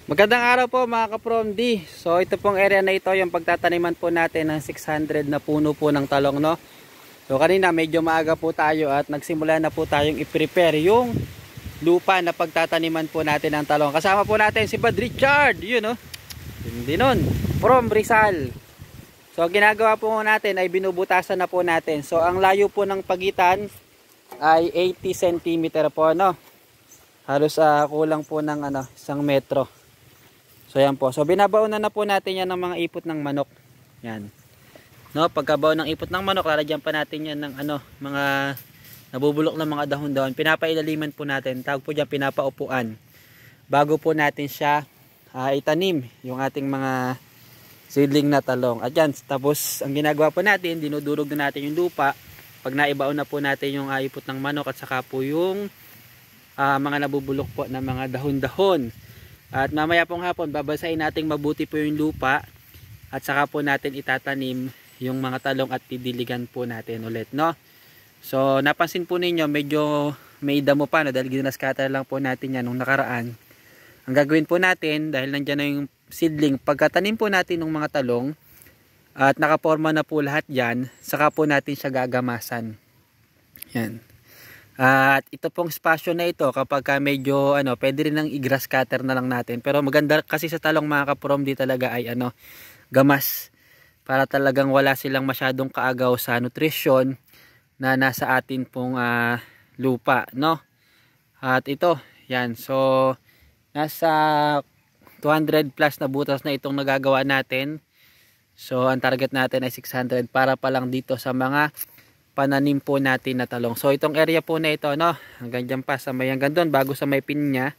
Magandang araw po mga ka-From D. So ito pong area na ito yung pagtataniman po natin ng 600 na puno po ng talong, no. So kanina medyo maaga po tayo at nagsimula na po tayong i-prepare yung lupa na pagtataniman po natin ng talong. Kasama po natin si Bud Richard, yun, no. Hindi nun, from Rizal. So ginagawa po natin ay binubutasan na po natin. So ang layo po ng pagitan ay 80 cm po, no. Halos kulang po ng 1 metro. So yan po. So binabaonan na po natin yan ng mga ipot ng manok. Yan. No, pagkabaon ng ipot ng manok, lalagyan pa natin yan ng mga nabubulok na mga dahon-dahon. Pinapailaliman po natin. Tawag po diyan pinapaupuan. Bago po natin siya itanim yung ating mga seedling na talong. At yan, tapos ang ginagawa po natin, dinudurog na natin yung lupa. Pag naibaon na po natin yung ipot ng manok at saka po yung mga nabubulok po na mga dahon-dahon. At mamaya pong hapon babasahin natin mabuti po yung lupa at saka po natin itatanim yung mga talong at didiligan po natin ulit, no. So napansin po ninyo medyo may damo pa, no, dahil ginascatter lang po natin yan nung nakaraan. Ang gagawin po natin, dahil nandyan na yung seedling, pagkatanim po natin ng mga talong at nakaporma na po lahat yan, saka po natin siya gagamasan. Yan. At ito pong spasyo na ito, kapag medyo pwede rin ng i-grass cutter na lang natin. Pero maganda kasi sa talong mga ka-From D talaga ay gamas, para talagang wala silang masyadong kaagaw sa nutrisyon na nasa atin pong lupa, no. At ito, yan. So nasa 200 plus na butas na itong nagagawa natin. So ang target natin ay 600 para pa lang dito sa mga pananim po natin na talong. So itong area po na ito, no, hanggang dyan pa sa may hanggang doon, bago sa may pinya,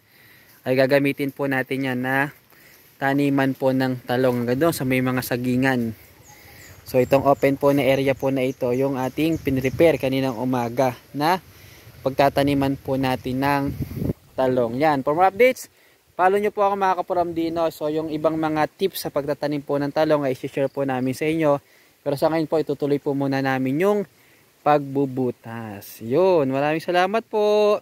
ay gagamitin po natin yan na taniman po ng talong hanggang doon sa may mga sagingan. So itong open po na area po na ito, yung ating pinrepair kaninang umaga na pagtataniman po natin ng talong. Yan, for more updates, follow nyo po ako mga ka-From D, no? So yung ibang mga tips sa pagtatanim po ng talong ay i-share po namin sa inyo. Pero sa ngayon po, itutuloy po muna namin yung pagbubutas. Yun, maraming salamat po.